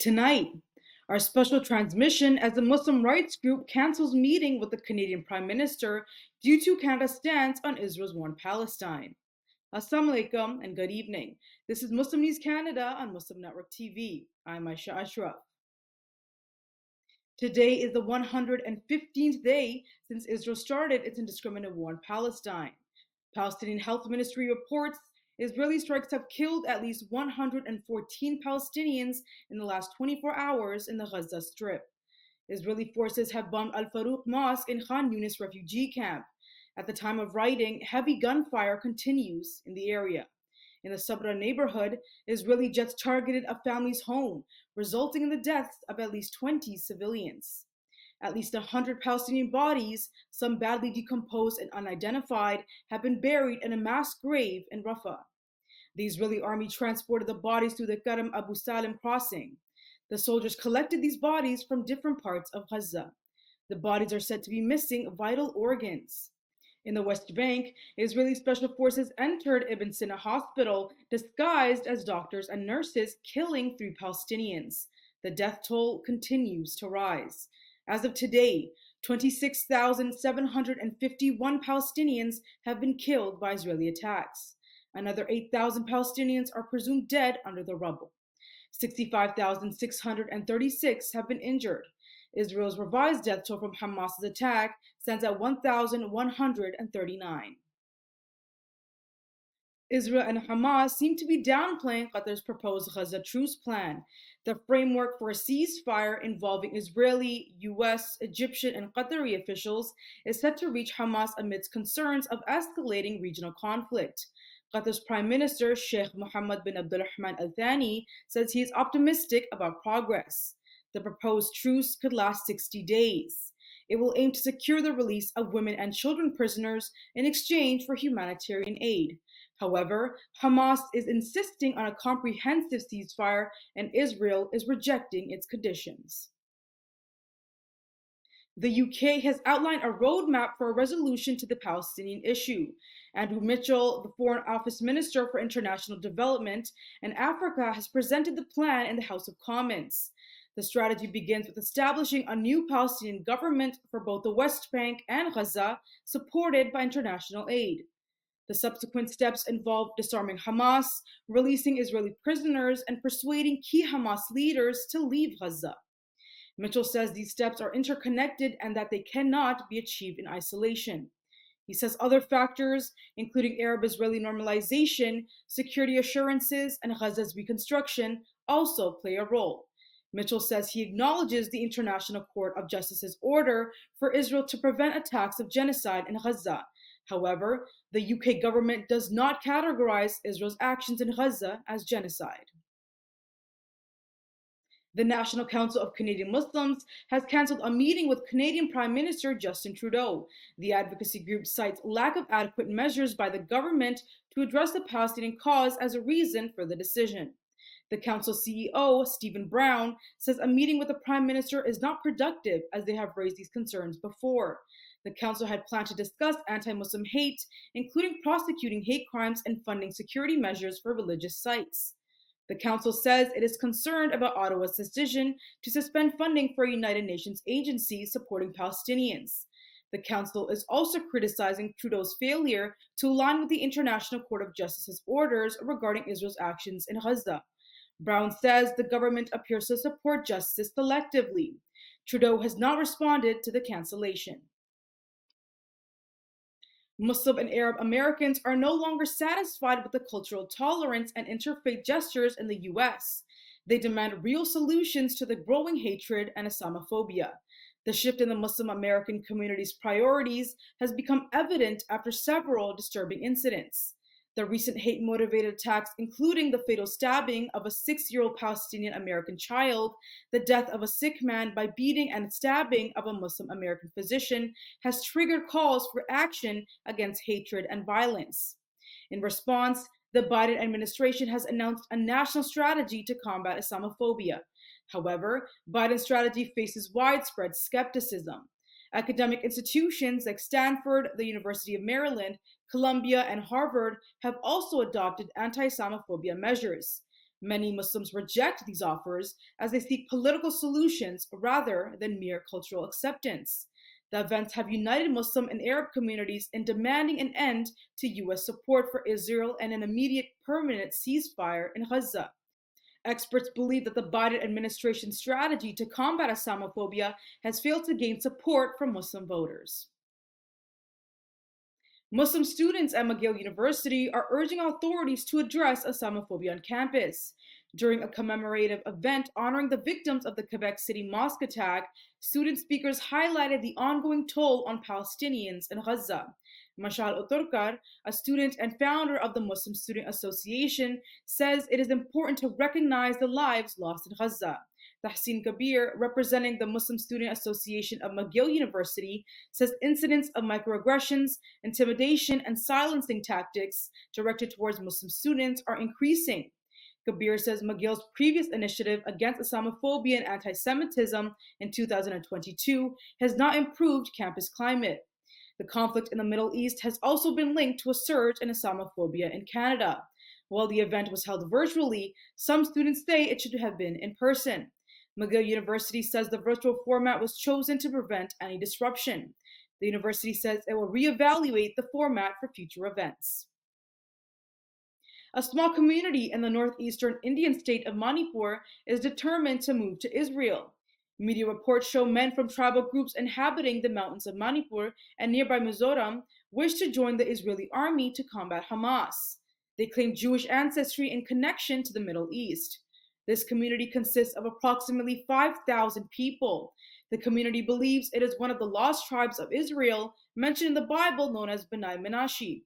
Tonight, our special transmission as the Muslim rights group cancels meeting with the Canadian Prime Minister due to Canada's stance on Israel's war in Palestine. Assalamu alaikum and good evening. This is Muslim News Canada on Muslim Network TV. I'm Aisha Ashraf. Today is the 115th day since Israel started its indiscriminate war in Palestine. Palestinian Health Ministry reports Israeli strikes have killed at least 114 Palestinians in the last 24 hours in the Gaza Strip. Israeli forces have bombed Al-Farouq Mosque in Khan Yunis refugee camp. At the time of writing, heavy gunfire continues in the area. In the Sabra neighborhood, Israeli jets targeted a family's home, resulting in the deaths of at least 20 civilians. At least 100 Palestinian bodies, some badly decomposed and unidentified, have been buried in a mass grave in Rafah. The Israeli army transported the bodies through the Karam Abu Salim crossing. The soldiers collected these bodies from different parts of Gaza. The bodies are said to be missing vital organs. In the West Bank, Israeli special forces entered Ibn Sina hospital disguised as doctors and nurses, killing 3 Palestinians. The death toll continues to rise. As of today, 26,751 Palestinians have been killed by Israeli attacks. Another 8,000 Palestinians are presumed dead under the rubble. 65,636 have been injured. Israel's revised death toll from Hamas's attack stands at 1,139. Israel and Hamas seem to be downplaying Qatar's proposed Gaza Truce plan. The framework for a ceasefire involving Israeli, US, Egyptian, and Qatari officials is set to reach Hamas amidst concerns of escalating regional conflict. Qatar's Prime Minister Sheikh Mohammed bin Abdulrahman Al Thani says he is optimistic about progress. The proposed truce could last 60 days. It will aim to secure the release of women and children prisoners in exchange for humanitarian aid. However, Hamas is insisting on a comprehensive ceasefire, and Israel is rejecting its conditions. The UK has outlined a roadmap for a resolution to the Palestinian issue. Andrew Mitchell, the Foreign Office Minister for International Development and Africa, has presented the plan in the House of Commons. The strategy begins with establishing a new Palestinian government for both the West Bank and Gaza, supported by international aid. The subsequent steps involve disarming Hamas, releasing Israeli prisoners, and persuading key Hamas leaders to leave Gaza. Mitchell says these steps are interconnected and that they cannot be achieved in isolation. He says other factors, including Arab-Israeli normalization, security assurances, and Gaza's reconstruction, also play a role. Mitchell says he acknowledges the International Court of Justice's order for Israel to prevent attacks of genocide in Gaza. However, the UK government does not categorize Israel's actions in Gaza as genocide. The National Council of Canadian Muslims has cancelled a meeting with Canadian Prime Minister Justin Trudeau. The advocacy group cites lack of adequate measures by the government to address the Palestinian cause as a reason for the decision. The council CEO, Stephen Brown, says a meeting with the Prime Minister is not productive as they have raised these concerns before. The council had planned to discuss anti-Muslim hate, including prosecuting hate crimes and funding security measures for religious sites. The council says it is concerned about Ottawa's decision to suspend funding for a United Nations agency supporting Palestinians. The council is also criticizing Trudeau's failure to align with the International Court of Justice's orders regarding Israel's actions in Gaza. Brown says the government appears to support justice selectively. Trudeau has not responded to the cancellation. Muslim and Arab Americans are no longer satisfied with the cultural tolerance and interfaith gestures in the US. They demand real solutions to the growing hatred and Islamophobia. The shift in the Muslim American community's priorities has become evident after several disturbing incidents. The recent hate-motivated attacks, including the fatal stabbing of a 6-year-old Palestinian American child, the death of a sick man by beating and stabbing of a Muslim American physician, has triggered calls for action against hatred and violence. In response, the Biden administration has announced a national strategy to combat Islamophobia. However, Biden's strategy faces widespread skepticism. Academic institutions like Stanford, the University of Maryland, Columbia, and Harvard have also adopted anti-Islamophobia measures. Many Muslims reject these offers as they seek political solutions rather than mere cultural acceptance. The events have united Muslim and Arab communities in demanding an end to U.S. support for Israel and an immediate permanent ceasefire in Gaza. Experts believe that the Biden administration's strategy to combat Islamophobia has failed to gain support from Muslim voters. Muslim students at McGill University are urging authorities to address Islamophobia on campus. During a commemorative event honoring the victims of the Quebec City mosque attack, student speakers highlighted the ongoing toll on Palestinians in Gaza. Mashal Otorkar, a student and founder of the Muslim Student Association, says it is important to recognize the lives lost in Gaza. Tahsin Kabir, representing the Muslim Student Association of McGill University, says incidents of microaggressions, intimidation, and silencing tactics directed towards Muslim students are increasing. Kabir says McGill's previous initiative against Islamophobia and anti-Semitism in 2022 has not improved campus climate. The conflict in the Middle East has also been linked to a surge in Islamophobia in Canada. While the event was held virtually, some students say it should have been in person. McGill University says the virtual format was chosen to prevent any disruption. The university says it will reevaluate the format for future events. A small community in the northeastern Indian state of Manipur is determined to move to Israel. Media reports show men from tribal groups inhabiting the mountains of Manipur and nearby Mizoram wish to join the Israeli army to combat Hamas. They claim Jewish ancestry and connection to the Middle East. This community consists of approximately 5,000 people. The community believes it is one of the lost tribes of Israel mentioned in the Bible known as Bnai Menashe.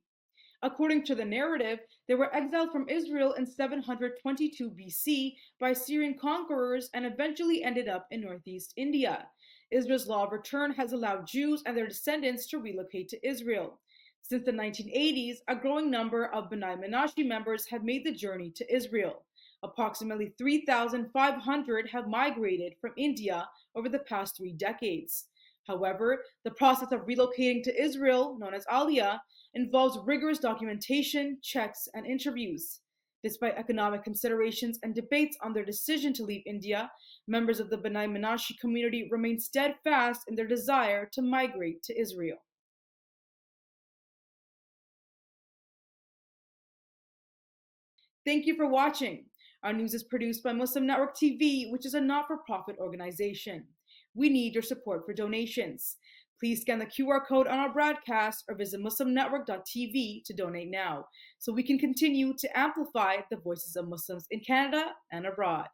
According to the narrative, they were exiled from Israel in 722 BC by Syrian conquerors and eventually ended up in northeast India. Israel's law of return has allowed Jews and their descendants to relocate to Israel. Since the 1980s, a growing number of Bnai Menashe members have made the journey to Israel. Approximately 3,500 have migrated from India over the past 3 decades. However, the process of relocating to Israel, known as Aliyah, involves rigorous documentation, checks, and interviews. Despite economic considerations and debates on their decision to leave India, members of the Bnai Menashe community remain steadfast in their desire to migrate to Israel. Thank you for watching. Our news is produced by Muslim Network TV, which is a not-for-profit organization. We need your support for donations. Please scan the QR code on our broadcast or visit muslimnetwork.tv to donate now, so we can continue to amplify the voices of Muslims in Canada and abroad.